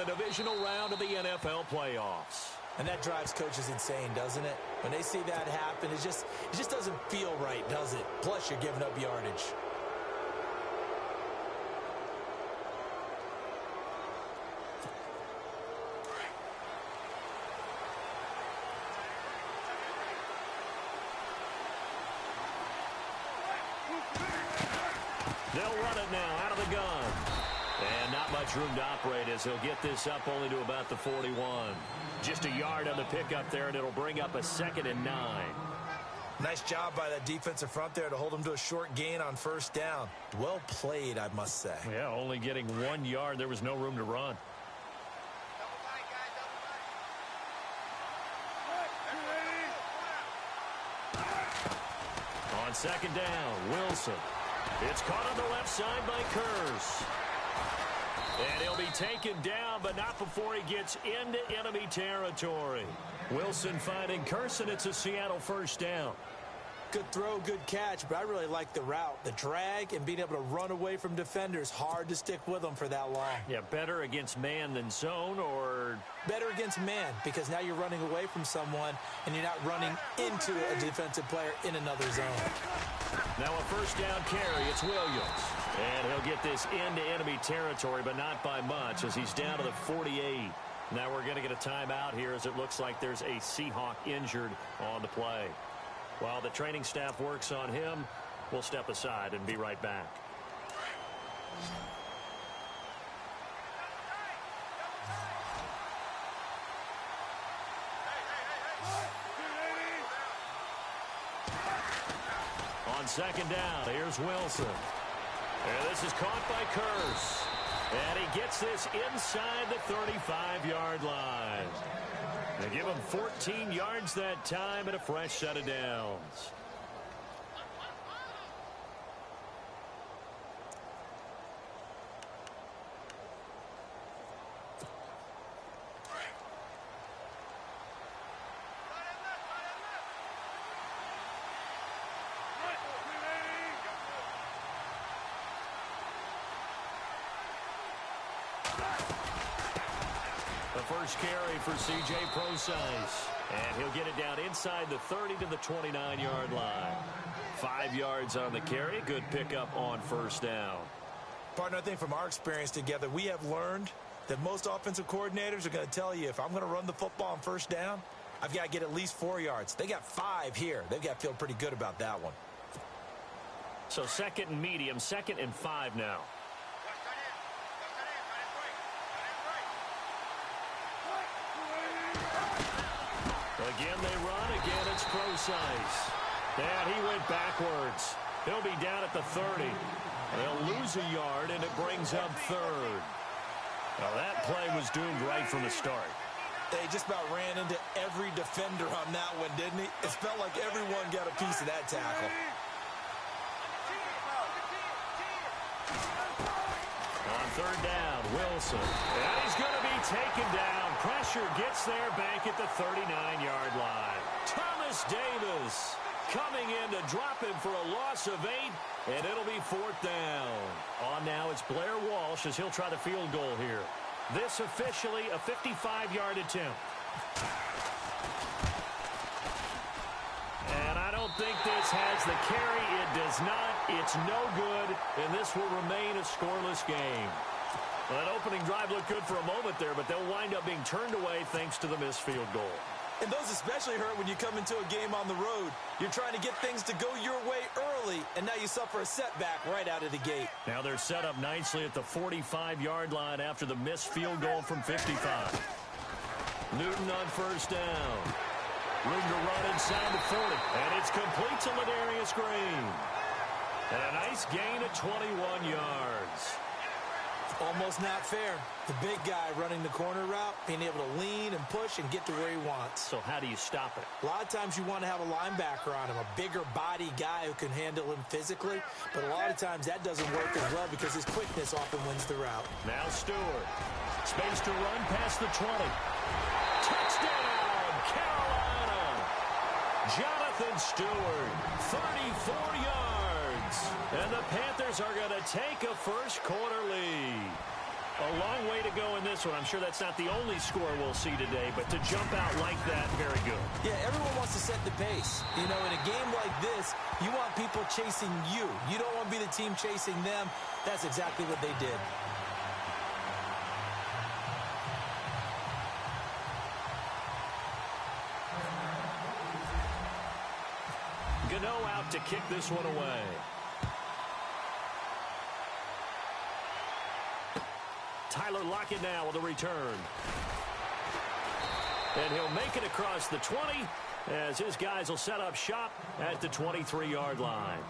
the divisional round of the NFL playoffs. And that drives coaches insane, doesn't it? When they see that happen, it just doesn't feel right, does it? Plus, you're giving up yardage. They'll run it now out of the gun. And not much room to operate as he'll get this up only to about the 41. Just a yard on the pickup there, and it'll bring up a 2nd and 9. Nice job by that defensive front there to hold him to a short gain on first down. Well played, I must say. Yeah, only getting 1 yard. There was no room to run. On 2nd down, Wilson. It's caught on the left side by Kurz. And he'll be taken down, but not before he gets into enemy territory. Wilson finding Kurz, and it's a Seattle first down. Good throw, good catch, but I really like the route. The drag and being able to run away from defenders. Hard to stick with them for that long. Yeah, better against man than zone, or? Better against man, because now you're running away from someone, and you're not running into a defensive player in another zone. Now a first down carry, it's Williams. And he'll get this into enemy territory, but not by much, as he's down to the 48. Now we're going to get a timeout here, as it looks like there's a Seahawk injured on the play. While the training staff works on him, we'll step aside and be right back. On 2nd down, here's Wilson. And this is caught by Kurz. And he gets this inside the 35-yard line. They give him 14 yards that time and a fresh set of downs. The first carry for C.J. Prosise. And he'll get it down inside the 30 to the 29-yard line. 5 yards on the carry. Good pickup on first down. Partner, I think from our experience together, we have learned that most offensive coordinators are going to tell you, if I'm going to run the football on first down, I've got to get at least 4 yards. They got 5 here. They've got to feel pretty good about that one. So 2nd and medium, 2nd and 5 now. Again, they run. Again, it's Prosise. And he went backwards. He'll be down at the 30. They'll lose a yard, and it brings up 3rd. Well, that play was doomed right from the start. They just about ran into every defender on that one, didn't he? It felt like everyone got a piece of that tackle. On 3rd down, Wilson. And he's going to be taken down. Pressure gets there back at the 39-yard line. Thomas Davis coming in to drop him for a loss of 8, and it'll be 4th down. On now, it's Blair Walsh as he'll try the field goal here. This officially a 55-yard attempt. And I don't think this has the carry. It does not. It's no good, and this will remain a scoreless game. Well, that opening drive looked good for a moment there, but they'll wind up being turned away thanks to the missed field goal. And those especially hurt when you come into a game on the road. You're trying to get things to go your way early, and now you suffer a setback right out of the gate. Now they're set up nicely at the 45-yard line after the missed field goal from 55. Newton on first down. Room to run inside the 40, and it's complete to Ladarius Green. And a nice gain of 21 yards. Almost not fair. The big guy running the corner route, being able to lean and push and get to where he wants. So how do you stop it? A lot of times you want to have a linebacker on him, a bigger body guy who can handle him physically. But a lot of times that doesn't work as well because his quickness often wins the route. Now Stewart. Space to run past the 20. Touchdown, Carolina. Jonathan Stewart, 34 yards. And the Panthers are going to take a first quarter lead. A long way to go in this one. I'm sure that's not the only score we'll see today, but to jump out like that, very good. Yeah, everyone wants to set the pace. You know, in a game like this, you want people chasing you. You don't want to be the team chasing them. That's exactly what they did. Gano out to kick this one away. Tyler Lockett now with a return. And he'll make it across the 20 as his guys will set up shop at the 23-yard line.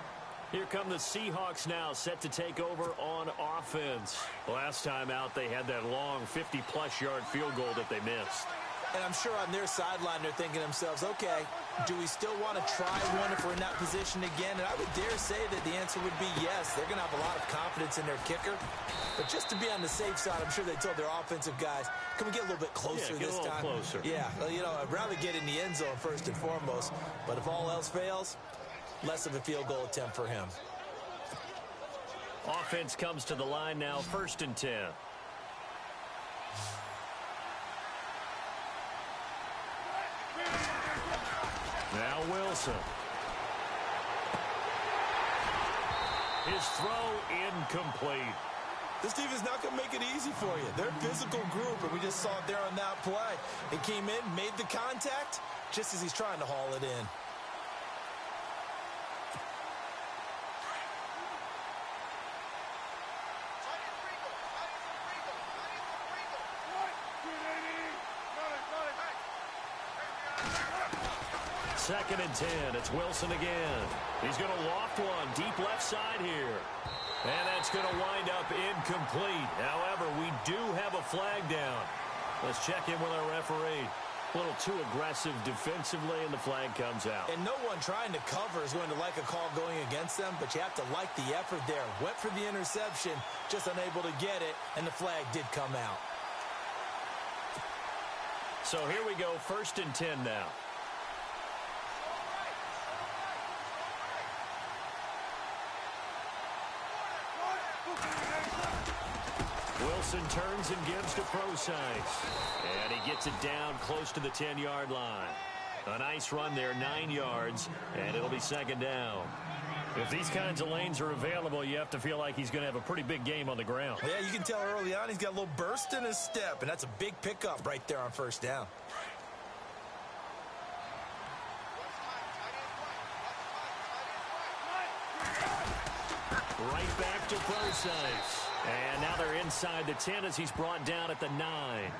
Here come the Seahawks now set to take over on offense. Last time out, they had that long 50-plus yard field goal that they missed. And I'm sure on their sideline they're thinking to themselves, okay, do we still want to try one if we're in that position again? And I would dare say that the answer would be yes. They're going to have a lot of confidence in their kicker. But just to be on the safe side, I'm sure they told their offensive guys, can we get a little bit closer this time? Closer. Yeah, well, you know, I'd rather get in the end zone first and foremost. But if all else fails, less of a field goal attempt for him. Offense comes to the line now, 1st and 10. Now Wilson. His throw incomplete. This team is not going to make it easy for you. They're a physical group, and we just saw it there on that play. It came in, made the contact, just as he's trying to haul it in. Second and 10. It's Wilson again. He's going to loft one deep left side here. And that's going to wind up incomplete. However, we do have a flag down. Let's check in with our referee. A little too aggressive defensively, and the flag comes out. And no one trying to cover is going to like a call going against them, but you have to like the effort there. Went for the interception, just unable to get it, and the flag did come out. So here we go, 1st and 10 now. Wilson turns and gives to Procise. And he gets it down close to the 10-yard line. A nice run there, 9 yards, and it'll be 2nd down. If these kinds of lanes are available, you have to feel like he's going to have a pretty big game on the ground. Yeah, you can tell early on he's got a little burst in his step, and that's a big pickup right there on 1st down. Right back to Procise. And now they're inside the 10 as he's brought down at the 9.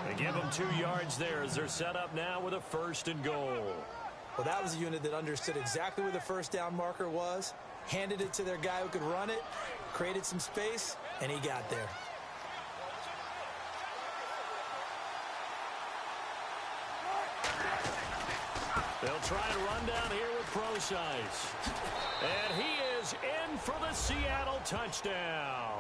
They give him 2 yards there as they're set up now with a 1st and goal. Well, that was a unit that understood exactly where the 1st down marker was, handed it to their guy who could run it, created some space, and he got there. They'll try to run down here with Procise. And he is in for the Seattle touchdown.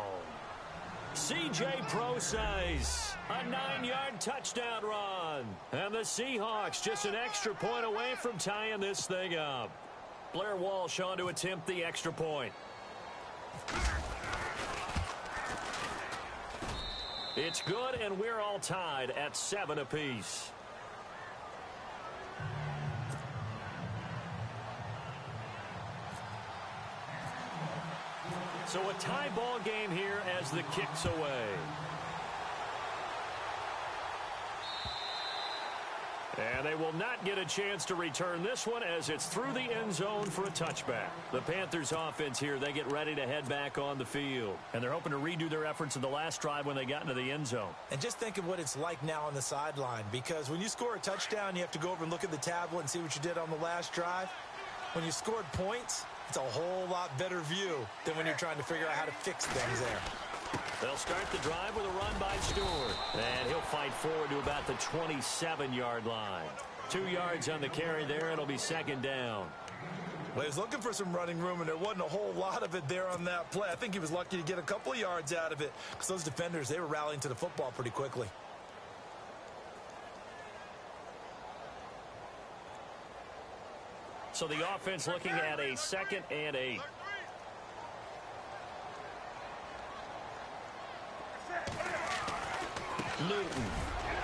C.J. Procise, a 9-yard touchdown run. And the Seahawks just an extra point away from tying this thing up. Blair Walsh on to attempt the extra point. It's good, and we're all tied at 7 apiece. So a tie ball game here as the kick's away. And they will not get a chance to return this one as it's through the end zone for a touchback. The Panthers offense here, they get ready to head back on the field. And they're hoping to redo their efforts in the last drive when they got into the end zone. And just think of what it's like now on the sideline, because when you score a touchdown, you have to go over and look at the tablet and see what you did on the last drive. When you scored points, it's a whole lot better view than when you're trying to figure out how to fix things there. They'll start the drive with a run by Stewart. And he'll fight forward to about the 27-yard line. 2 yards on the carry there. It'll be 2nd down. Well, he was looking for some running room, and there wasn't a whole lot of it there on that play. I think he was lucky to get a couple of yards out of it because those defenders, they were rallying to the football pretty quickly. So the offense looking at a 2nd and 8. Newton.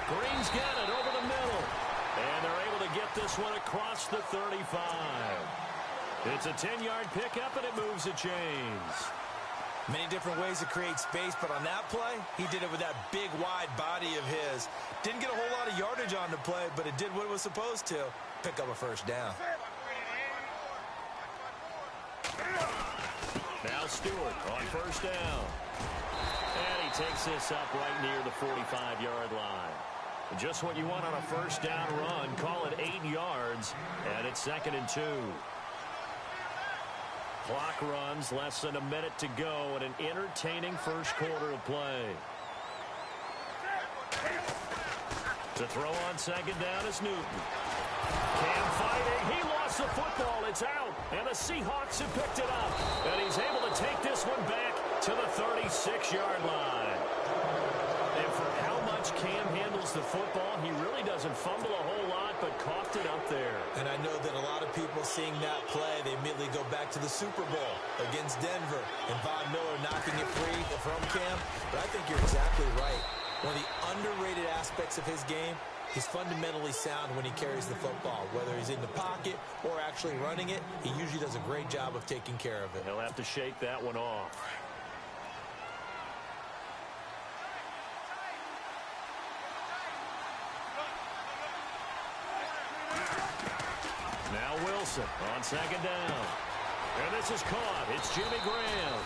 Green's got it over the middle. And they're able to get this one across the 35. It's a 10-yard pickup, and it moves the chains. Many different ways to create space, but on that play, he did it with that big, wide body of his. Didn't get a whole lot of yardage on the play, but it did what it was supposed to. Pick up a first down. Now Stewart on first down. And he takes this up right near the 45-yard line. Just what you want on a first down run. Call it 8 yards, and it's 2nd and 2. Clock runs, less than a minute to go, and an entertaining first quarter of play. To throw on second down is Newton. Cam fighting. He lost the football. It's out. And the Seahawks have picked it up. And he's able to take this one back to the 36-yard line. And for how much Cam handles the football, he really doesn't fumble a whole lot, but coughed it up there. And I know that a lot of people seeing that play, they immediately go back to the Super Bowl against Denver and Von Miller knocking it free from Cam. But I think you're exactly right. One of the underrated aspects of his game, he's fundamentally sound when he carries the football. Whether he's in the pocket or actually running it, he usually does a great job of taking care of it. He'll have to shake that one off. Now Wilson on second down. And this is caught. It's Jimmy Graham.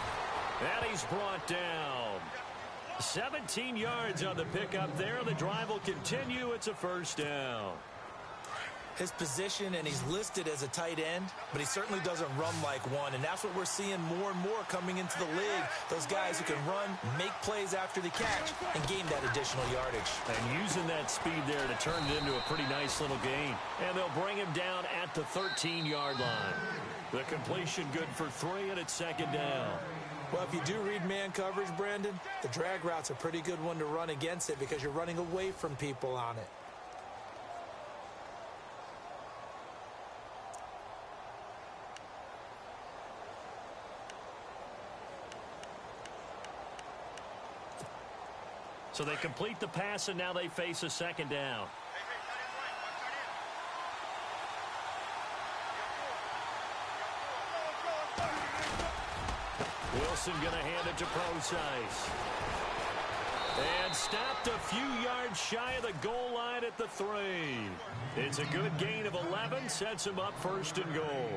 And he's brought down. 17 yards on the pickup there. The drive will continue. It's a first down. His position, and he's listed as a tight end, but he certainly doesn't run like one, and that's what we're seeing more and more coming into the league. Those guys who can run, make plays after the catch, and gain that additional yardage. And using that speed there to turn it into a pretty nice little gain. And they'll bring him down at the 13-yard line. The completion good for 3, and it's second down. Well, if you do read man coverage, Brandon, the drag route's a pretty good one to run against it because you're running away from people on it. So they complete the pass, and now they face a second down. Wilson going to hand it to Procise. And stopped a few yards shy of the goal line at the 3. It's a good gain of 11, sets him up first and goal.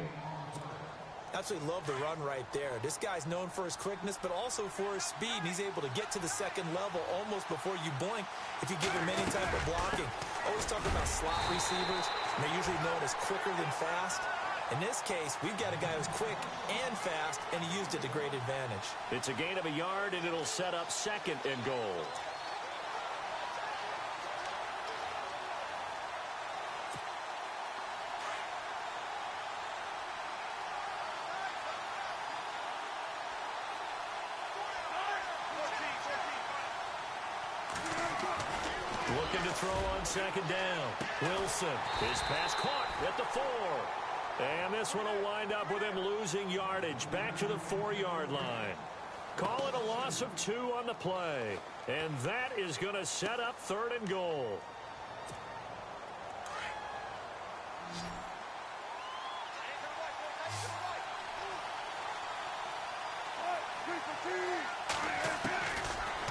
Absolutely love the run right there. This guy's known for his quickness, but also for his speed, and he's able to get to the second level almost before you blink if you give him any type of blocking. Always talk about slot receivers, and they're usually known as quicker than fast. In this case, we've got a guy who's quick and fast, and he used it to great advantage. It's a gain of a yard, and it'll set up second and goal. Looking to throw on second down. Wilson, his pass caught at the 4. And this one will wind up with him losing yardage back to the 4-yard line. Call it a loss of 2 on the play. And that is going to set up third and goal.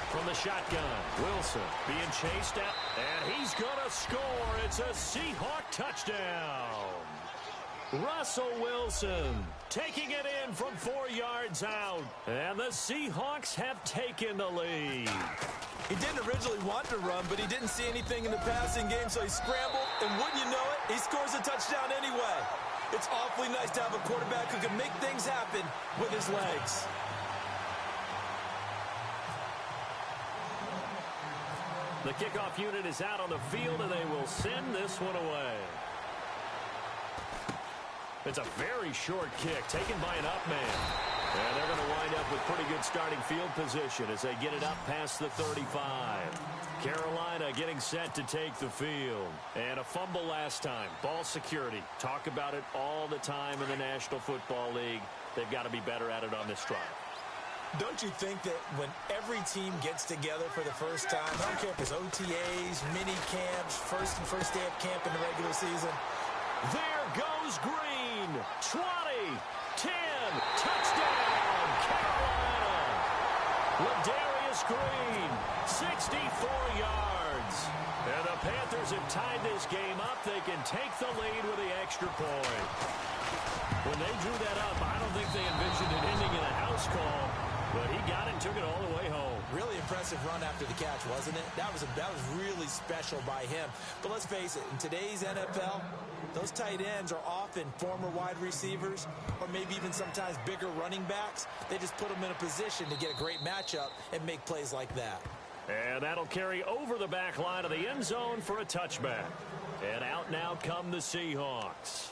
From the shotgun, Wilson being chased out, and he's going to score. It's a Seahawk touchdown. Russell Wilson taking it in from 4 yards out, and the Seahawks have taken the lead. He didn't originally want to run, but he didn't see anything in the passing game, so he scrambled, and wouldn't you know it, he scores a touchdown anyway. It's awfully nice to have a quarterback who can make things happen with his legs. The kickoff unit is out on the field, and they will send this one away. It's a very short kick taken by an up man. And they're going to wind up with pretty good starting field position as they get it up past the 35. Carolina getting set to take the field. And a fumble last time. Ball security. Talk about it all the time in the National Football League. They've got to be better at it on this drive. Don't you think that when every team gets together for the first time, I don't care if it's OTAs, mini camps, first day of camp in the regular season. There goes Green. 20, 10, touchdown, Carolina. Ladarius Green, 64 yards. And the Panthers have tied this game up. They can take the lead with the extra point. When they drew that up, I don't think they envisioned it ending in a house call, but he got it and took it all the way home. Really impressive run after the catch, wasn't it? That was really special by him. But let's face it, in today's NFL, those tight ends are often former wide receivers or maybe even sometimes bigger running backs. They just put them in a position to get a great matchup and make plays like that. And that'll carry over the back line of the end zone for a touchback. And out now come the Seahawks.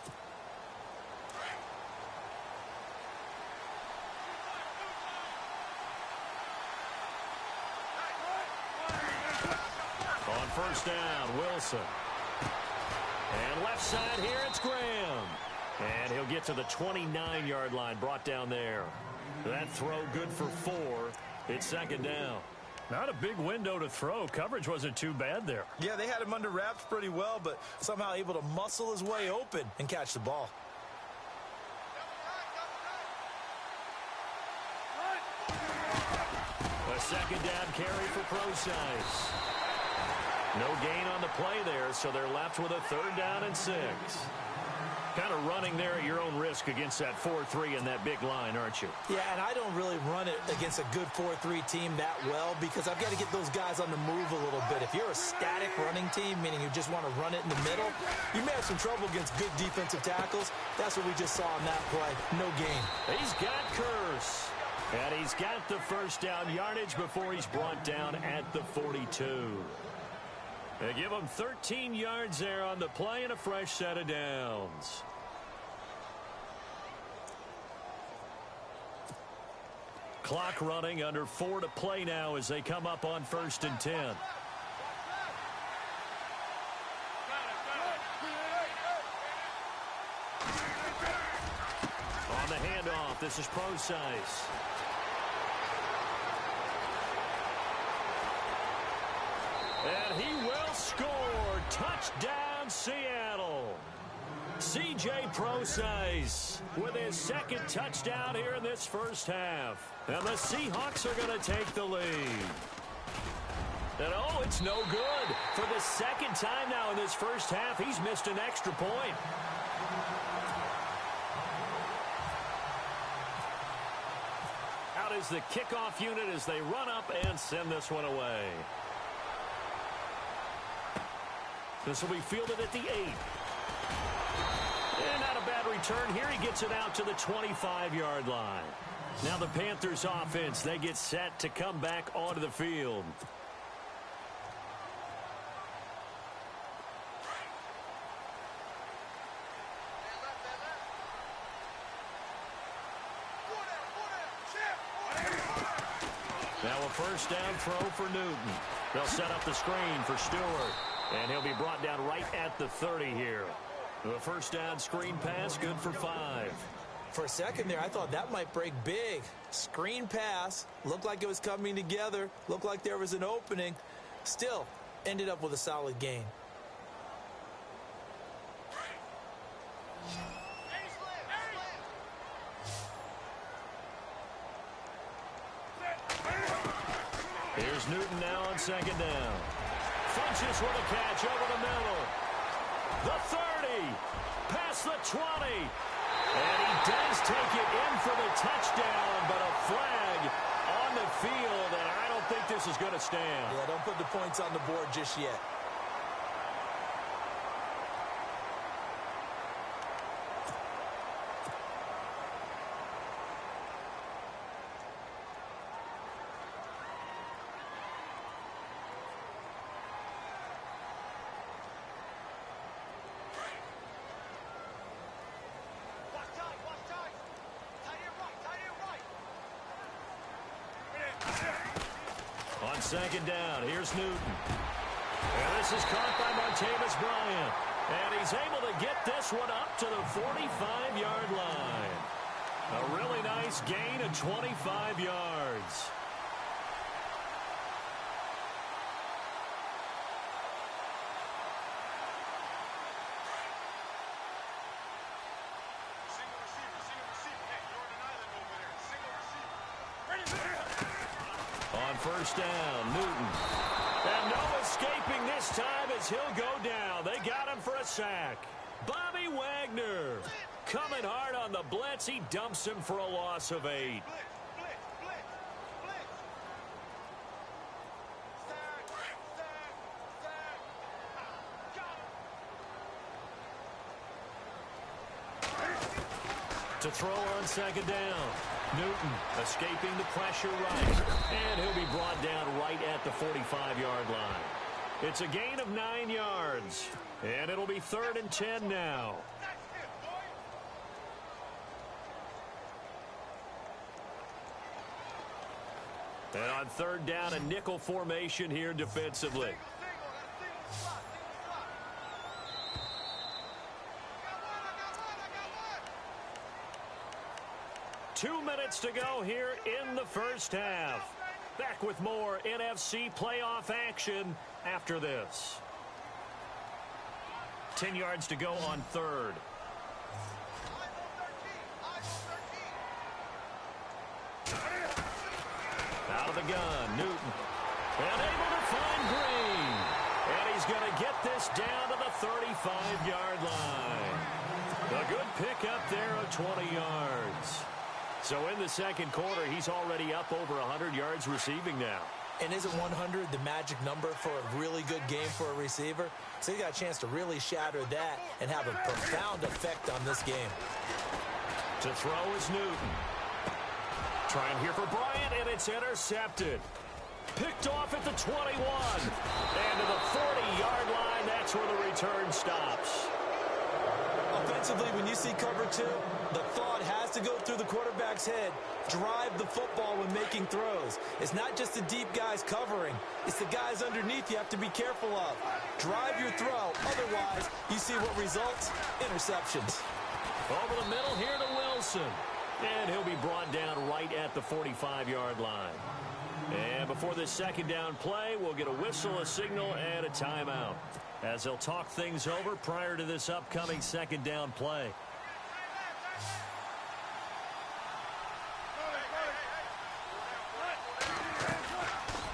On first down, Wilson. And left side here, it's Graham. And he'll get to the 29-yard line, brought down there. That throw good for 4. It's second down. Not a big window to throw. Coverage wasn't too bad there. Yeah, they had him under wraps pretty well, but somehow able to muscle his way open and catch the ball. A second down carry for Procise. No gain on the play there, so they're left with a third down and 6. Kind of running there at your own risk against that 4-3 and that big line, aren't you? Yeah, and I don't really run it against a good 4-3 team that well because I've got to get those guys on the move a little bit. If you're a static running team, meaning you just want to run it in the middle, you may have some trouble against good defensive tackles. That's what we just saw in that play. No gain. He's got Curse. And he's got the first down yardage before he's brought down at the 42. They give him 13 yards there on the play and a fresh set of downs. Clock running, under 4 to play now as they come up on first and 10. On the handoff, this is Procise. And he will score. Touchdown, Seattle. C.J. Procise with his second touchdown here in this first half. And the Seahawks are going to take the lead. And oh, it's no good. For the second time now in this first half, he's missed an extra point. Out is the kickoff unit as they run up and send this one away. This will be fielded at the 8. And not a bad return here. He gets it out to the 25-yard line. Now the Panthers offense, they get set to come back onto the field. Now a first down throw for Newton. They'll set up the screen for Stewart. And he'll be brought down right at the 30 here. The first down screen pass, good for 5. For a second there, I thought that might break big. Screen pass, looked like it was coming together, looked like there was an opening. Still, ended up with a solid gain. Here's Newton now on second down. Funches with a catch over the middle. The 30, past the 20. And he does take it in for the touchdown, but a flag on the field, and I don't think this is going to stand. Yeah, don't put the points on the board just yet. On second down, here's Newton. And this is caught by Martavis Bryant. And he's able to get this one up to the 45-yard line. A really nice gain of 25 yards. On first down, Newton. And no escaping this time as he'll go down. They got him for a sack. Bobby Wagner coming hard on the blitz. He dumps him for a loss of 8. To throw on second down. Newton escaping the pressure right. And he'll be brought down right at the 45-yard line. It's a gain of 9 yards. And it'll be 3rd and 10 now. And on 3rd down, a nickel formation here defensively. 2 minutes to go here in the first half. Back with more NFC playoff action after this. 10 yards to go on 3rd. Out of the gun, Newton. And able to find Green. And he's going to get this down to the 35-yard line. A good pickup there of 20 yards. So in the second quarter, he's already up over 100 yards receiving now. And isn't 100 the magic number for a really good game for a receiver? So he got a chance to really shatter that and have a profound effect on this game. To throw is Newton. Trying here for Bryant, and it's intercepted. Picked off at the 21. And to the 40-yard line, that's where the return stops. Offensively, when you see cover 2, the thought has to go through the quarterback's head. Drive the football when making throws. It's not just the deep guys covering. It's the guys underneath you have to be careful of. Drive your throw. Otherwise, you see what results? Interceptions. Over the middle here to Wilson. And he'll be brought down right at the 45-yard line. And before this second down play, we'll get a whistle, a signal, and a timeout, as they'll talk things over prior to this upcoming second down play.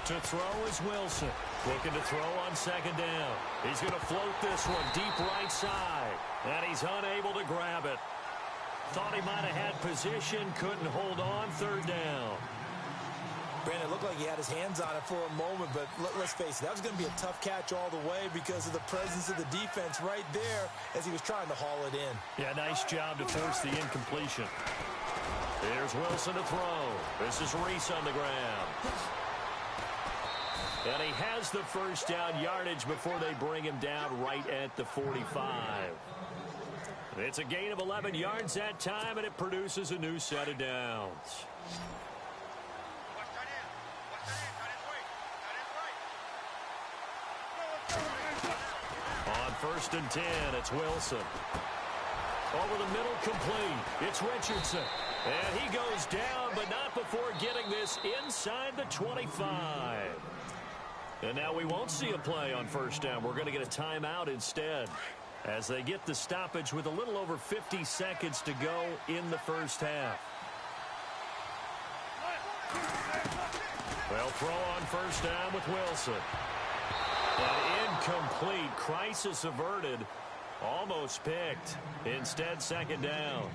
To throw is Wilson. Looking to throw on second down. He's going to float this one deep right side. And he's unable to grab it. Thought he might have had position. Couldn't hold on. 3rd down. Brandon, it looked like he had his hands on it for a moment, but let's face it, that was going to be a tough catch all the way because of the presence of the defense right there as he was trying to haul it in. Yeah, nice job to force the incompletion. Here's Wilson to throw. This is Reese on the ground. And he has the first down yardage before they bring him down right at the 45. It's a gain of 11 yards that time, and it produces a new set of downs. On 1st and 10, it's Wilson. Over the middle, complete. It's Richardson. And he goes down, but not before getting this inside the 25. And now we won't see a play on 1st down. We're going to get a timeout instead, as they get the stoppage with a little over 50 seconds to go in the first half. They'll throw on 1st down with Wilson. An incomplete. Crisis averted. Almost picked. Instead, 2nd down.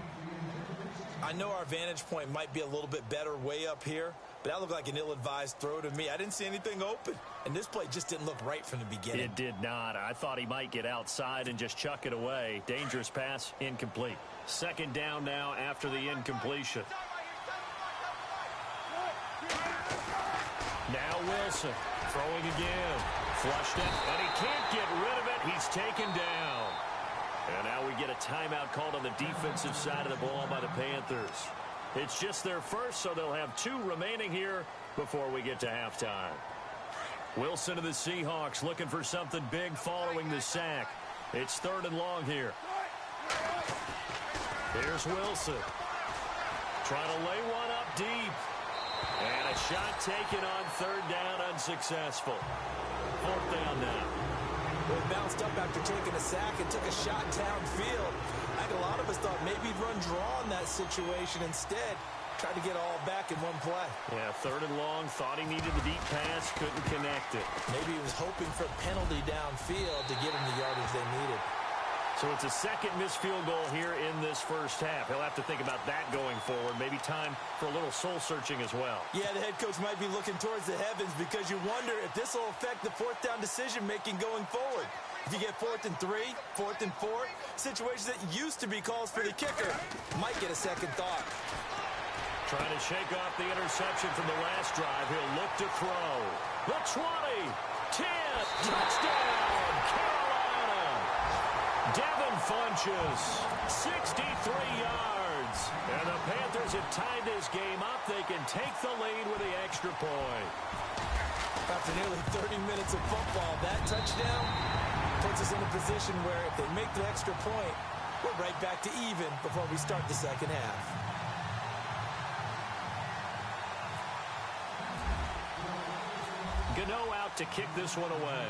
I know our vantage point might be a little bit better way up here, but that looked like an ill-advised throw to me. I didn't see anything open, and this play just didn't look right from the beginning. It did not. I thought he might get outside and just chuck it away. Dangerous pass, incomplete. 2nd down now after the incompletion. Now Wilson throwing again. Flushed it, and he can't get rid of it. He's taken down. And now we get a timeout called on the defensive side of the ball by the Panthers. It's just their first, so they'll have 2 remaining here before we get to halftime. Wilson to the Seahawks looking for something big following the sack. It's 3rd and long here. Here's Wilson. Trying to lay one up deep. And a shot taken on third down, unsuccessful. Fourth down now. Well, he bounced up after taking a sack and took a shot downfield. I think a lot of us thought maybe he'd run draw in that situation. Instead, tried to get all back in one play. Yeah, third and long. Thought he needed the deep pass. Couldn't connect it. Maybe he was hoping for a penalty downfield to give him the yardage they needed. So it's a second missed field goal here in this first half. He'll have to think about that going forward. Maybe time for a little soul-searching as well. Yeah, the head coach might be looking towards the heavens because you wonder if this will affect the fourth down decision-making going forward. If you get 4th and 3, 4th and 4, situations that used to be calls for the kicker might get a second thought. Trying to shake off the interception from the last drive. He'll look to throw. The 20, 10, touchdown, Carolina. Devin Funchess, 63 yards. And the Panthers have tied this game up. They can take the lead with the extra point. After nearly 30 minutes of football, that touchdown puts us in a position where if they make the extra point, we're right back to even before we start the second half. Gano out to kick this one away.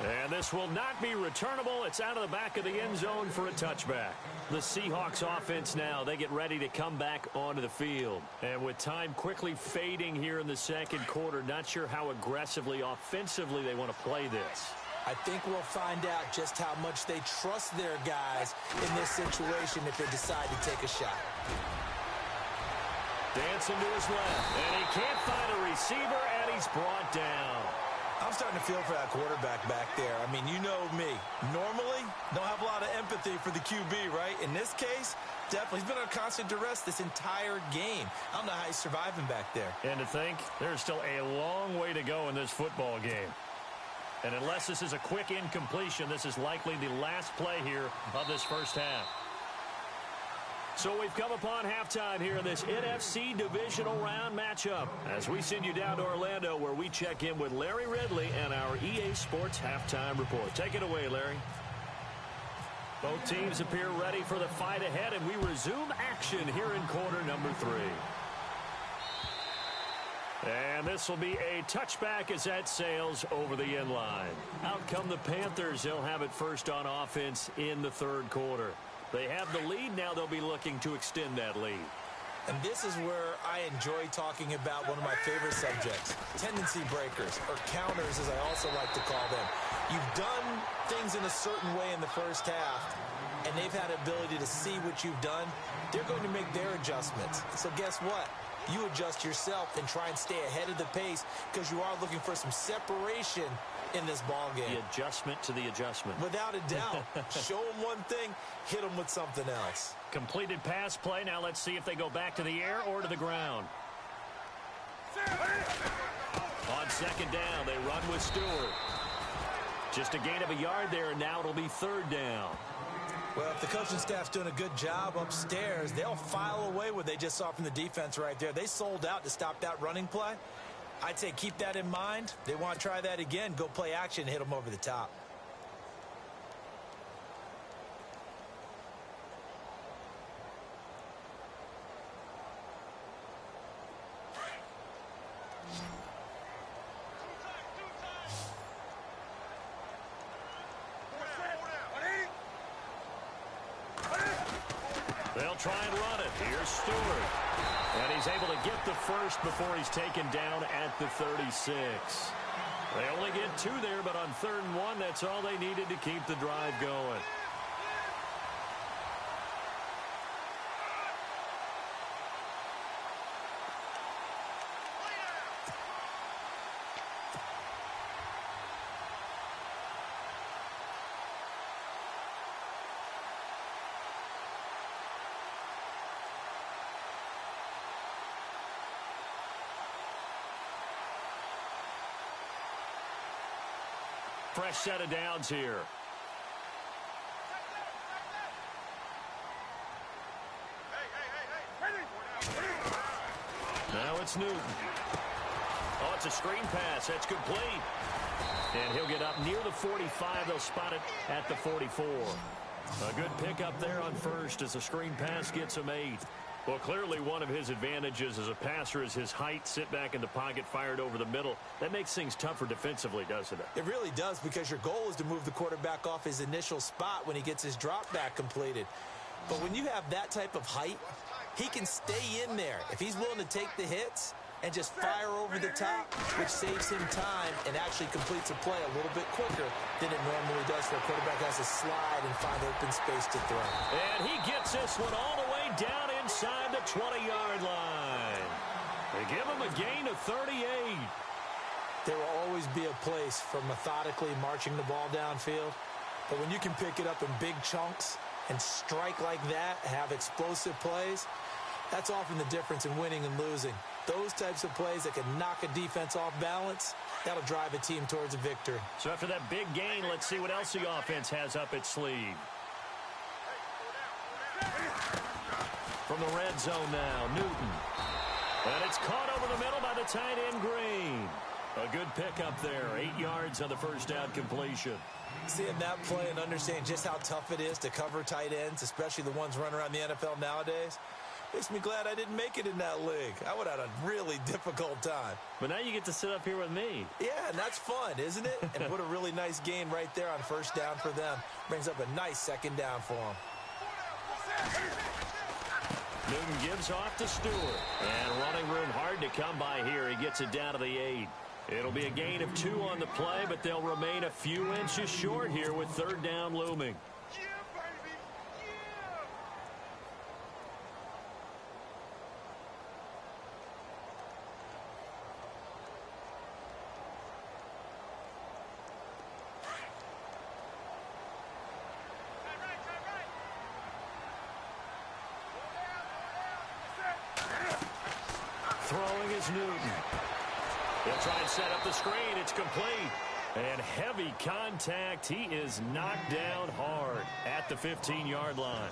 And this will not be returnable. It's out of the back of the end zone for a touchback. The Seahawks offense now, they get ready to come back onto the field. And with time quickly fading here in the second quarter, not sure how aggressively, offensively they want to play this. I think we'll find out just how much they trust their guys in this situation if they decide to take a shot. Dancing to his left, and he can't find a receiver, and he's brought down. I'm starting to feel for that quarterback back there. I mean, you know me. Normally, don't have a lot of empathy for the QB, right? In this case, definitely. He's been under constant duress this entire game. I don't know how he's surviving back there. And to think, there's still a long way to go in this football game. And unless this is a quick incompletion, this is likely the last play here of this first half. So we've come upon halftime here in this NFC divisional round matchup as we send you down to Orlando where we check in with Larry Ridley and our EA Sports halftime report. Take it away, Larry. Both teams appear ready for the fight ahead, and we resume action here in quarter number 3. And this will be a touchback as that sails over the end line. Out come the Panthers. They'll have it first on offense in the third quarter. They have the lead. Now they'll be looking to extend that lead. And this is where I enjoy talking about one of my favorite subjects, tendency breakers, or counters as I also like to call them. You've done things in a certain way in the first half, and they've had ability to see what you've done. They're going to make their adjustments. So guess what? You adjust yourself and try and stay ahead of the pace because you are looking for some separation in this ball game. The adjustment to the adjustment. Without a doubt. Show them one thing, hit them with something else. Completed pass play. Now let's see if they go back to the air or to the ground. On second down, they run with Stewart. Just a gain of a yard there, and now it'll be third down. Well, if the coaching staff's doing a good job upstairs, they'll file away what they just saw from the defense right there. They sold out to stop that running play. I'd say keep that in mind. They want to try that again. Go play action and hit them over the top. They'll try and run it. Here's Stewart. And he's able to get the first before he's taken down at the 36. They only get 2 there, but on 3rd and 1, that's all they needed to keep the drive going. Fresh set of downs here. Now it's Newton. Oh, it's a screen pass. That's complete. And he'll get up near the 45. They'll spot it at the 44. A good pickup there on first as the screen pass gets him 8. Well, clearly one of his advantages as a passer is his height. Sit back in the pocket, fired over the middle. That makes things tougher defensively, doesn't it? It really does, because your goal is to move the quarterback off his initial spot when he gets his drop back completed. But when you have that type of height, he can stay in there. If he's willing to take the hits and just fire over the top, which saves him time and actually completes a play a little bit quicker than it normally does for a quarterback has to slide and find open space to throw. And he gets this one all the way down inside the 20-yard line. They give him a gain of 38. There will always be a place for methodically marching the ball downfield. But when you can pick it up in big chunks and strike like that, have explosive plays, that's often the difference in winning and losing. Those types of plays that can knock a defense off balance, that'll drive a team towards a victory. So after that big gain, let's see what else the offense has up its sleeve. From the red zone now, Newton. And it's caught over the middle by the tight end, Green. A good pickup there, 8 yards on the first down completion. Seeing that play and understanding just how tough it is to cover tight ends, especially the ones running around the NFL nowadays, makes me glad I didn't make it in that league. I would have had a really difficult time. But now you get to sit up here with me. Yeah, and that's fun, isn't it? And what a really nice gain right there on first down for them. Brings up a nice second down for them. Newton gives off to Stewart. And running room hard to come by here. He gets it down to the 8. It'll be a gain of 2 on the play, but they'll remain a few inches short here with third down looming. Throwing is Newton. He'll try and set up the screen. It's complete. And heavy contact. He is knocked down hard at the 15-yard line.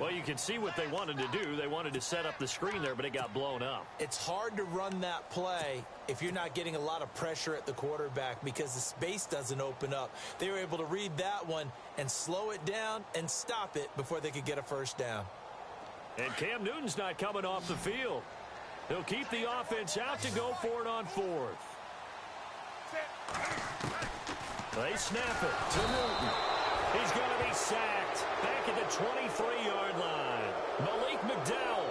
Well, you can see what they wanted to do. They wanted to set up the screen there, but it got blown up. It's hard to run that play if you're not getting a lot of pressure at the quarterback because the space doesn't open up. They were able to read that one and slow it down and stop it before they could get a first down. And Cam Newton's not coming off the field. They'll keep the offense out to go for it on 4th. They snap it to Newton. He's going to be sacked back at the 23-yard line. Malik McDowell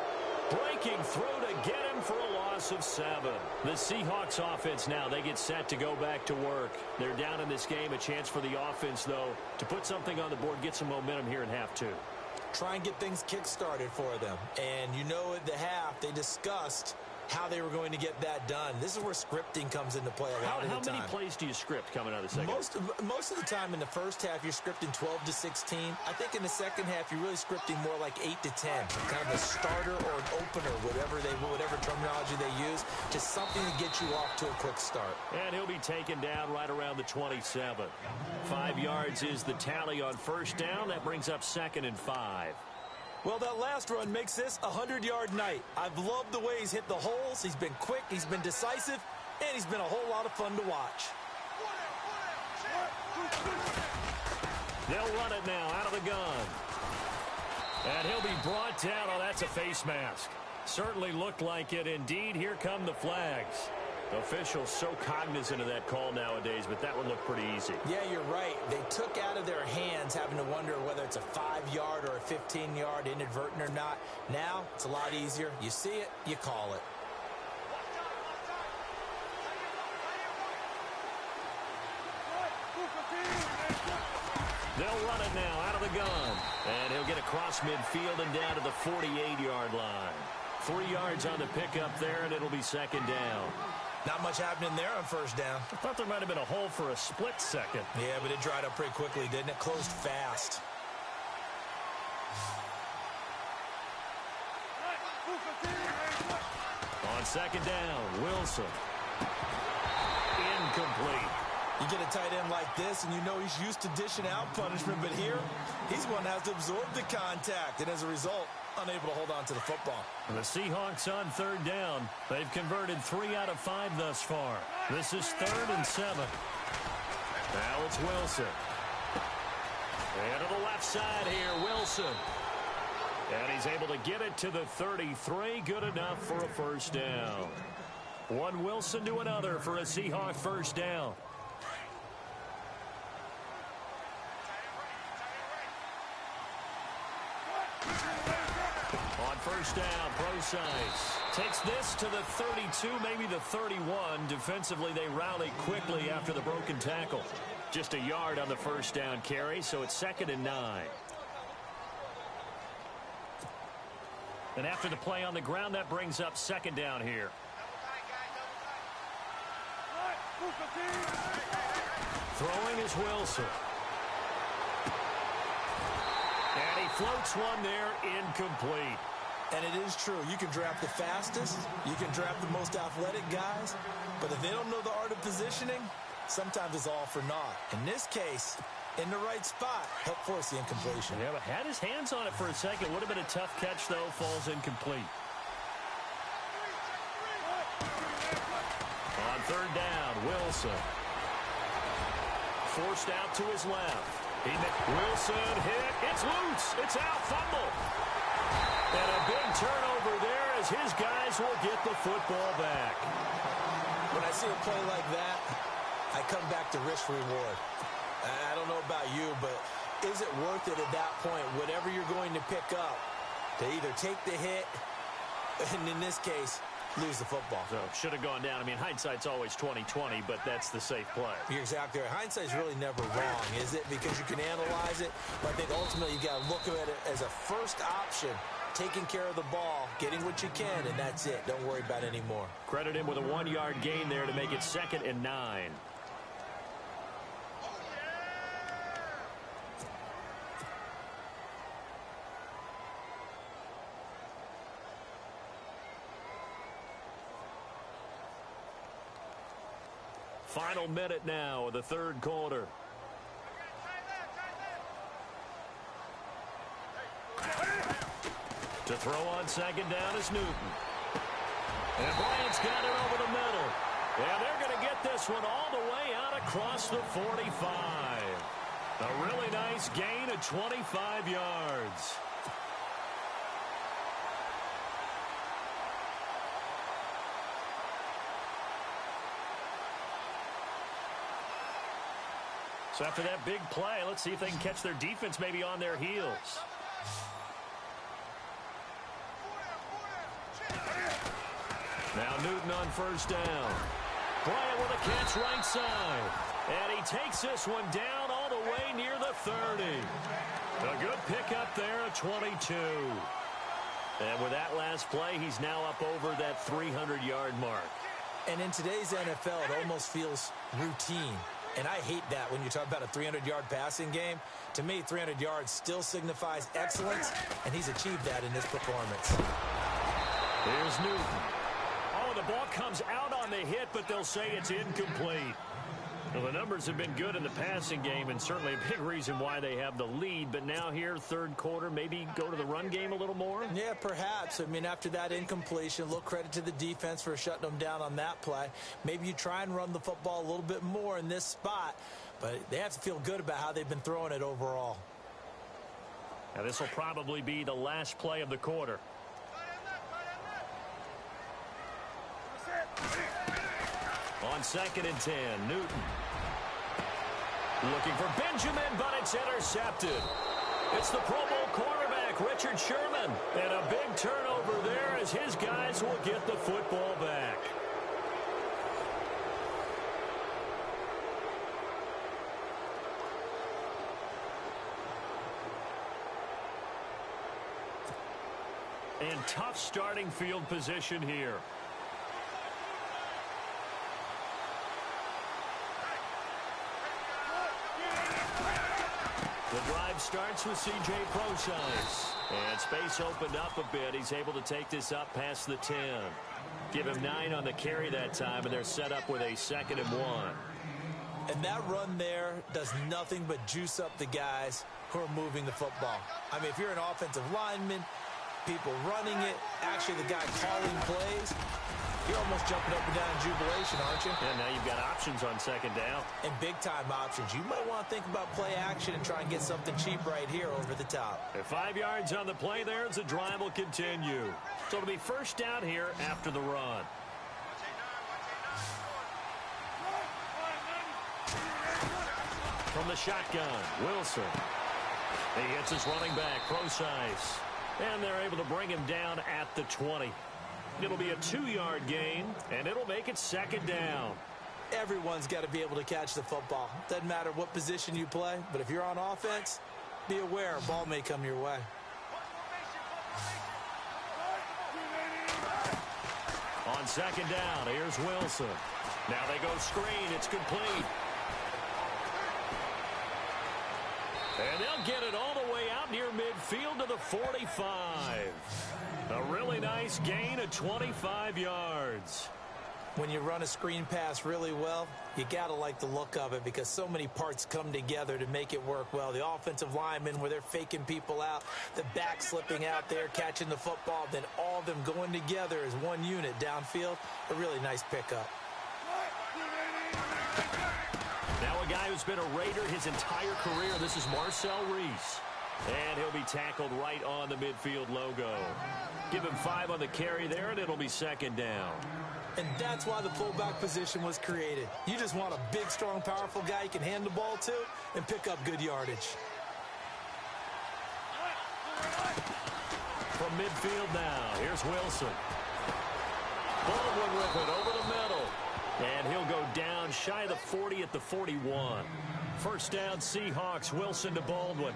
breaking through to get him for a loss of 7. The Seahawks offense now, they get set to go back to work. They're down in this game. A chance for the offense, though, to put something on the board, get some momentum here in half 2. Try and get things kick-started for them. And you know at the half, they discussed how they were going to get that done. This is where scripting comes into play a lot of the time. How many plays do you script coming out of the second? Most of the time in the first half, you're scripting 12 to 16. I think in the second half, you're really scripting more like 8 to 10. Kind of a starter or an opener, whatever terminology they use. Just something to get you off to a quick start. And he'll be taken down right around the 27. 5 yards is the tally on first down. That brings up 2nd and 5. Well, that last run makes this a 100-yard night. I've loved the way he's hit the holes. He's been quick, he's been decisive, and he's been a whole lot of fun to watch. They'll run it now out of the gun. And he'll be brought down. Oh, that's a face mask. Certainly looked like it. Indeed, here come the flags. Officials so cognizant of that call nowadays, but that would look pretty easy. Yeah, you're right. They took out of their hands having to wonder whether it's a 5-yard or a 15-yard inadvertent or not. Now, it's a lot easier. You see it, you call it. They'll run it now out of the gun. And he'll get across midfield and down to the 48-yard line. 3 yards on the pickup there, and it'll be 2nd down. Not much happening there on first down. I thought there might have been a hole for a split second. Yeah, but it dried up pretty quickly, didn't it? Closed fast. On 2nd down, Wilson. Incomplete. You get a tight end like this, and you know he's used to dishing out punishment, but here, he's one that has to absorb the contact, and as a result, unable to hold on to the football. And the Seahawks on third down. They've converted 3 out of 5 thus far. This is 3rd and 7. Now it's Wilson. And to the left side here, Wilson. And he's able to get it to the 33. Good enough for a first down. One Wilson to another for a Seahawk first down. On first down, Procise takes this to the 32, maybe the 31. Defensively, they rally quickly after the broken tackle. Just a yard on the first down carry, so it's 2nd and 9. And after the play on the ground, that brings up 2nd down here. Throwing is Wilson. And he floats one there, incomplete. And it is true. You can draft the fastest. You can draft the most athletic guys. But if they don't know the art of positioning, sometimes it's all for naught. In this case, in the right spot, help force the incompletion. Yeah, but had his hands on it for a second. Would have been a tough catch, though. Falls incomplete. On third down, Wilson. Forced out to his left. Wilson hit. It's loose. It's out. Fumble. And a big turnover there as his guys will get the football back. When I see a play like that, I come back to risk reward. I don't know about you, but is it worth it at that point, whatever you're going to pick up, to either take the hit, and in this case, lose the football? So should have gone down. I mean, hindsight's always 20/20, but that's the safe play. You're exactly right. Hindsight's really never wrong, is it? Because you can analyze it, but I think ultimately you got to look at it as a first option, taking care of the ball, getting what you can, and that's it. Don't worry about it anymore. Credit him with a 1-yard gain there to make it 2nd and 9. Final minute now of the 3rd quarter. To throw on 2nd down is Newton. And Bryant's got it over the middle. And they're going to get this one all the way out across the 45. A really nice gain of 25 yards. So after that big play, let's see if they can catch their defense maybe on their heels. Now Newton on first down. Bryant with a catch right side. And he takes this one down all the way near the 30. A good pickup there at 22. And with that last play, he's now up over that 300-yard mark. And in today's NFL, it almost feels routine. And I hate that when you talk about a 300-yard passing game. To me, 300 yards still signifies excellence, and he's achieved that in this performance. Here's Newton. Oh, the ball comes out on the hit, but they'll say it's incomplete. Well, the numbers have been good in the passing game, and certainly a big reason why they have the lead. But now here, 3rd quarter, maybe go to the run game a little more? Yeah, perhaps. I mean, after that incompletion, a little credit to the defense for shutting them down on that play. Maybe you try and run the football a little bit more in this spot, but they have to feel good about how they've been throwing it overall. Now, this will probably be the last play of the quarter. On 2nd and 10, Newton. Looking for Benjamin, but it's intercepted. It's the Pro Bowl quarterback, Richard Sherman. And a big turnover there as his guys will get the football back. And tough starting field position here. The drive starts with C.J. Procise. And space opened up a bit. He's able to take this up past the 10. Give him 9 on the carry that time, and they're set up with a 2nd and 1. And that run there does nothing but juice up the guys who are moving the football. I mean, if you're an offensive lineman, people running it, actually the guy calling plays. You're almost jumping up and down in jubilation, aren't you? And now you've got options on second down. And big-time options. You might want to think about play action and try and get something cheap right here over the top. At 5 yards on the play there as the drive will continue. So it'll be first down here after the run. From the shotgun, Wilson. He hits his running back, Procise. And they're able to bring him down at the 20. It'll be a 2-yard gain, and it'll make it second down. Everyone's got to be able to catch the football. Doesn't matter what position you play, but if you're on offense, be aware a ball may come your way. On second down, here's Wilson. Now they go screen. It's complete. And they'll get it all the way out near midfield to the 45. A really nice gain of 25 yards. When you run a screen pass really well, you got to like the look of it because so many parts come together to make it work well. The offensive linemen where they're faking people out, the back slipping out there, catching the football, then all of them going together as one unit downfield. A really nice pickup. Now a guy who's been a Raider his entire career. This is Marcel Reese. And he'll be tackled right on the midfield logo. Give him 5 on the carry there, and it'll be second down. And that's why the fullback position was created. You just want a big, strong, powerful guy you can hand the ball to and pick up good yardage. From midfield now, here's Wilson. Baldwin with it over the middle. And he'll go down shy of the 40 at the 41. First down, Seahawks. Wilson to Baldwin.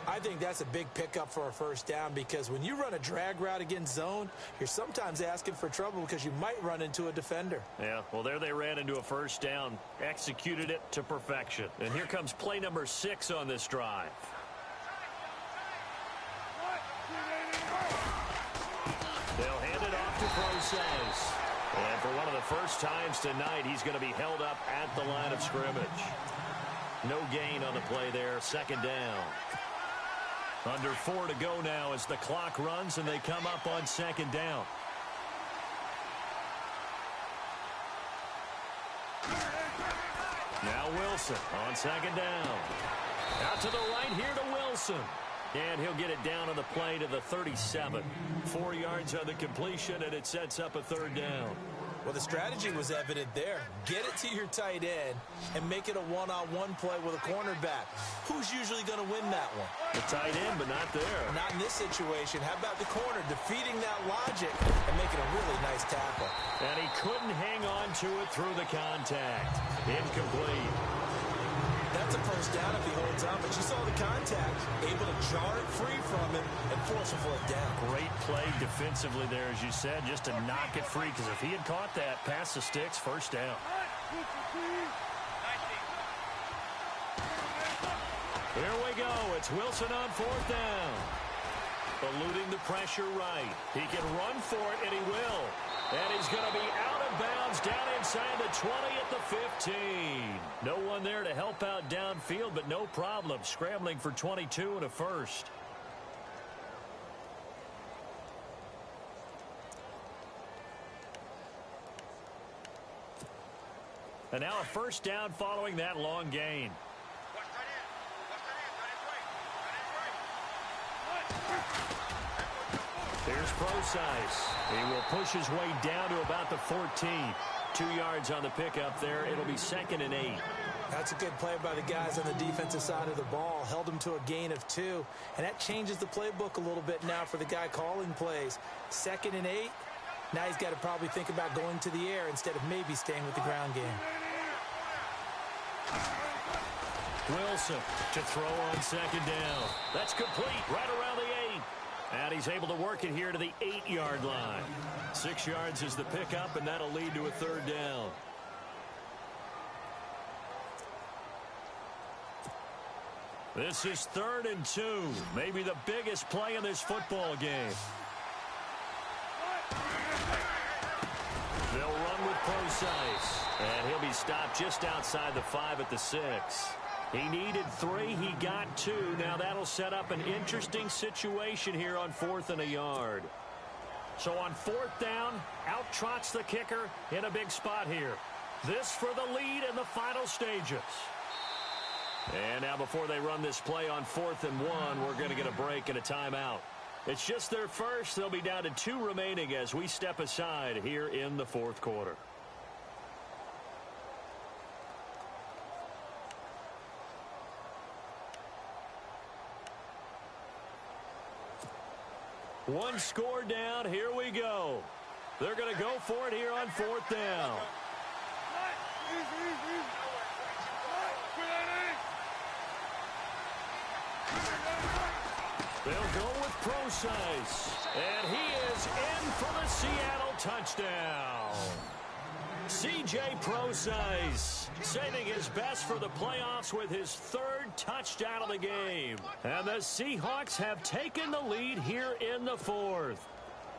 I think that's a big pickup for a first down because when you run a drag route against zone, you're sometimes asking for trouble because you might run into a defender. Yeah, well, there they ran into a first down, executed it to perfection. And here comes play number 6 on this drive. They'll hand it off to Procise. And for one of the first times tonight, he's going to be held up at the line of scrimmage. No gain on the play there, second down. Under 4 to go now as the clock runs and they come up on second down. Now Wilson on second down. Out to the right here to Wilson. And he'll get it down on the play to the 37. 4 yards on the completion, and it sets up a third down. Well, the strategy was evident there. Get it to your tight end and make it a one-on-one play with a cornerback. Who's usually going to win that one? The tight end, but not there. Not in this situation. How about the corner defeating that logic and making a really nice tackle? And he couldn't hang on to it through the contact. Incomplete. That's a first down if he holds on, but you saw the contact. Able to jar it free from him and force a foot down. Great play defensively there, as you said, just to knock it free, because if he had caught that, past the sticks, first down. Here we go. It's Wilson on fourth down. Eluding the pressure right. He can run for it, and he will. And he's going to be out of bounds down inside the 20 at the 15. No one there to help out downfield, but no problem. Scrambling for 22 and a first. And now a first down following that long gain. Here's Procise. He will push his way down to about the 14. 2 yards on the pickup there. It'll be 2nd and 8. That's a good play by the guys on the defensive side of the ball. Held him to a gain of 2. And that changes the playbook a little bit now for the guy calling plays. 2nd and 8. Now he's got to probably think about going to the air instead of maybe staying with the ground game. Wilson to throw on second down. That's complete right around the 8. And he's able to work it here to the 8-yard line. 6 yards is the pickup, and that'll lead to a third down. This is 3rd and 2. Maybe the biggest play in this football game. They'll run with Procise. And he'll be stopped just outside the 5 at the 6. He needed 3. He got 2. Now that'll set up an interesting situation here on 4th and a yard. So on 4th down, out trots the kicker in a big spot here. This for the lead in the final stages. And now before they run this play on 4th and 1, we're going to get a break and a timeout. It's just their first. They'll be down to 2 remaining as we step aside here in the 4th quarter. One score down. Here we go. They're going to go for it here on 4th down. They'll go with Procise. And he is in for the Seattle touchdown. C.J. Procise saving his best for the playoffs with his 3rd touchdown of the game. And the Seahawks have taken the lead here in the 4th.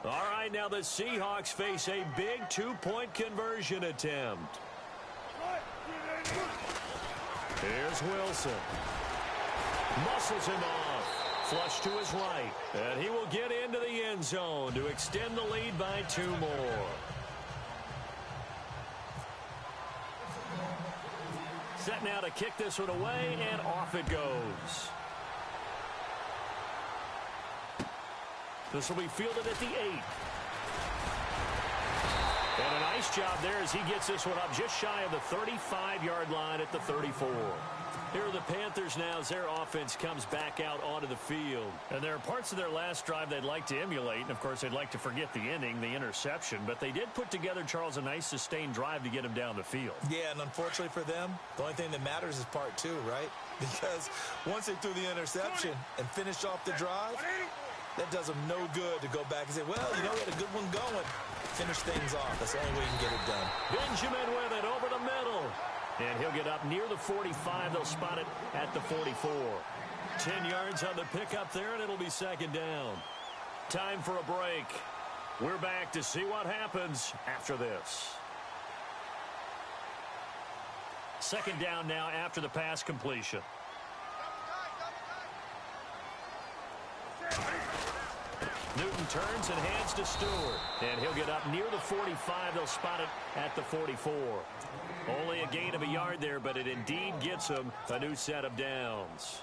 All right, now the Seahawks face a big 2-point conversion attempt. Here's Wilson. Muscles him off. Flush to his right. And he will get into the end zone to extend the lead by 2 more. Set now to kick this one away, and off it goes. This will be fielded at the 8. And a nice job there as he gets this one up just shy of the 35-yard line at the 34. Here are the Panthers now as their offense comes back out onto the field. And there are parts of their last drive they'd like to emulate. And, of course, they'd like to forget the ending, the interception. But they did put together, Charles, a nice sustained drive to get him down the field. Yeah, and unfortunately for them, the only thing that matters is part 2, right? Because once they threw the interception and finished off the drive, that does them no good to go back and say, well, you know, we had a good one going. Finish things off. That's the only way you can get it done. Benjamin with it over the middle. And he'll get up near the 45. They'll spot it at the 44. 10 yards on the pickup there, and it'll be 2nd down. Time for a break. We're back to see what happens after this. 2nd down now after the pass completion. Newton turns and hands to Stewart. And he'll get up near the 45. They'll spot it at the 44. Only a gain of a yard there, but it indeed gets him a new set of downs.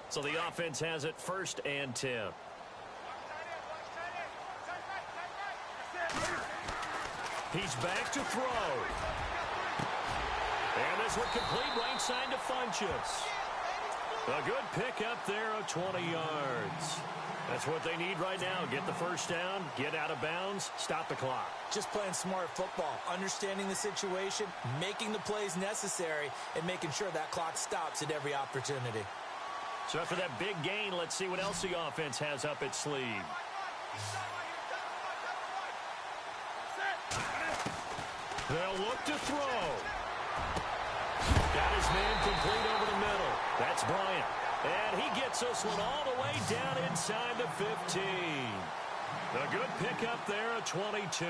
So the offense has it 1st and 10. He's back to throw. And this one complete right side to Funchess. A good pickup there of 20 yards. That's what they need right now. Get the 1st down, get out of bounds, stop the clock. Just playing smart football, understanding the situation, making the plays necessary, and making sure that clock stops at every opportunity. So after that big gain, let's see what else the offense has up its sleeve. They'll look to throw. Got his man complete over the middle. That's Bryant. And he gets this one all the way down inside the 15. A good pickup there at 22.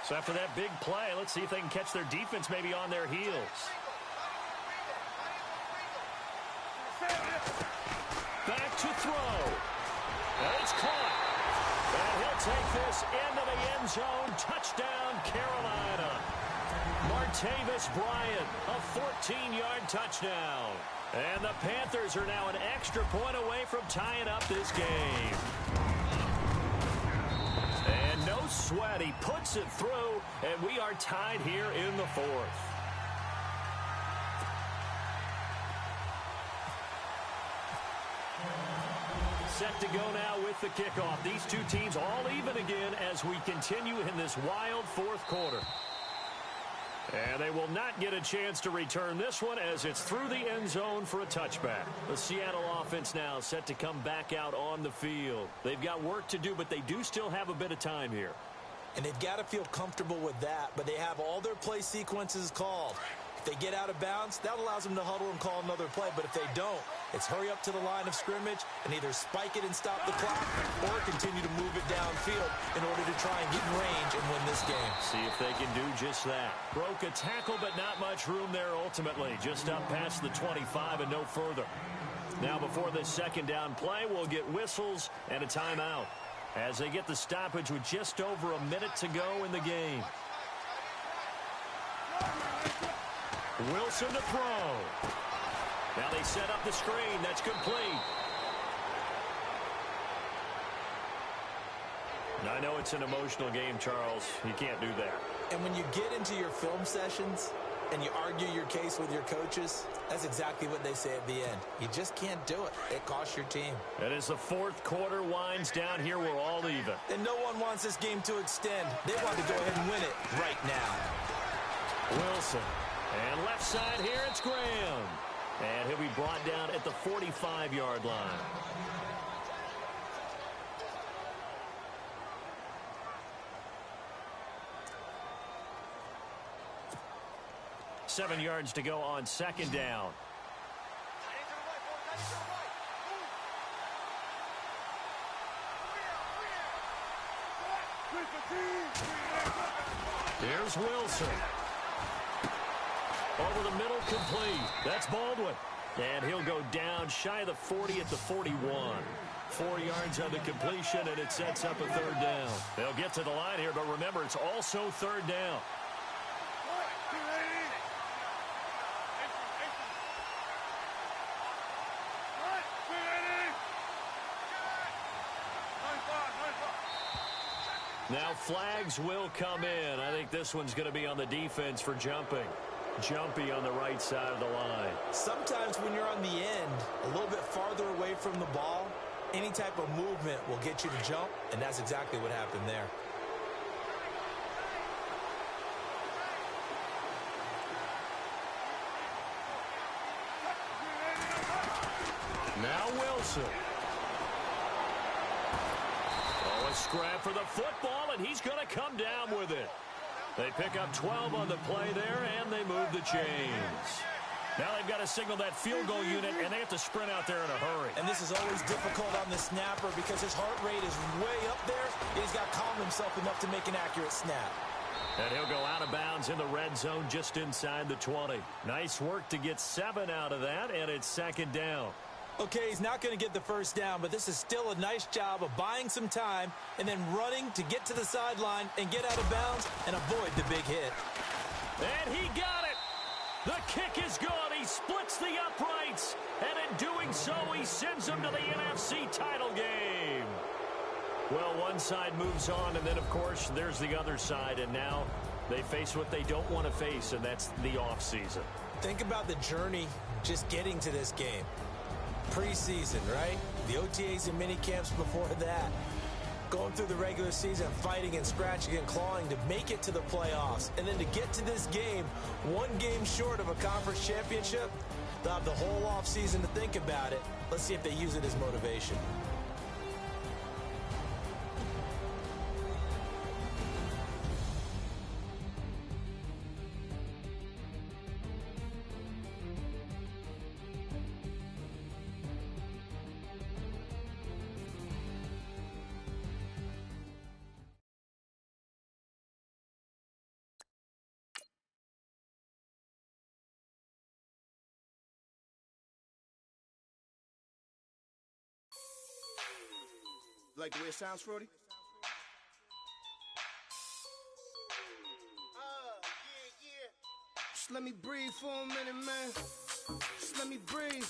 So after that big play, let's see if they can catch their defense maybe on their heels. Back to throw. And it's caught. And he'll take this into the end zone. Touchdown, Carolina. Martavis Bryant, a 14-yard touchdown. And the Panthers are now an extra point away from tying up this game. And no sweat. He puts it through, and we are tied here in the 4th. Set to go now with the kickoff. These two teams all even again as we continue in this wild 4th quarter. And they will not get a chance to return this one as it's through the end zone for a touchback. The Seattle offense now set to come back out on the field. They've got work to do, but they do still have a bit of time here. And they've got to feel comfortable with that, but they have all their play sequences called. If they get out of bounds, that allows them to huddle and call another play. But if they don't, it's hurry up to the line of scrimmage and either spike it and stop the clock or continue to move it downfield in order to try and get in range and win this game. See if they can do just that. Broke a tackle, but not much room there ultimately. Just up past the 25 and no further. Now before this second down play, we'll get whistles and a timeout as they get the stoppage with just over a minute to go in the game. Wilson to throw. Now they set up the screen. That's complete. Now, I know it's an emotional game, Charles. You can't do that. And when you get into your film sessions and you argue your case with your coaches, that's exactly what they say at the end. You just can't do it. It costs your team. And as the fourth quarter winds down here, we're all even. And no one wants this game to extend. They want to go ahead and win it right now. Wilson. And left side here, it's Graham. And he'll be brought down at the 45-yard line. Seven yards to go on second down. Here's Wilson. Over the middle, complete. That's Baldwin. And he'll go down shy of the 40 at the 41. 4 yards on the completion, and it sets up a third down. They'll get to the line here, but remember, it's also third down. Now flags will come in. I think this one's going to be on the defense for jumping. Jumpy on the right side of the line. Sometimes when you're on the end, a little bit farther away from the ball, any type of movement will get you to jump, and that's exactly what happened there. Now Wilson. Oh, a scrap for the football, and he's going to come down with it. They pick up 12 on the play there, and they move the chains. Now they've got to signal that field goal unit, and they have to sprint out there in a hurry. And this is always difficult on the snapper because his heart rate is way up there. He's got to calm himself enough to make an accurate snap. And he'll go out of bounds in the red zone just inside the 20. Nice work to get 7 out of that, and it's second down. Okay, he's not going to get the first down, but this is still a nice job of buying some time and then running to get to the sideline and get out of bounds and avoid the big hit. And he got it. The kick is good. He splits the uprights. And in doing so, he sends them to the NFC title game. Well, one side moves on, and then, of course, there's the other side. And now they face what they don't want to face, and that's the offseason. Think about the journey just getting to this game. Preseason, right? The OTAs and mini camps before that. Going through the regular season, fighting and scratching and clawing to make it to the playoffs. And then to get to this game, one game short of a conference championship, they'll have the whole offseason to think about it. Let's see if they use it as motivation. Like the way it sounds, Frody? Yeah. Just let me breathe for a minute, man. Just let me breathe.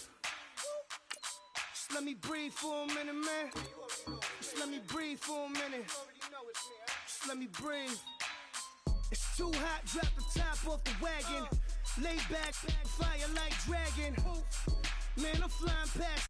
Just let me breathe for a minute, man. Just let me breathe for a minute. Just let me breathe. It's too hot, drop the top off the wagon. Lay back, fire like dragon. Man, I'm flying past.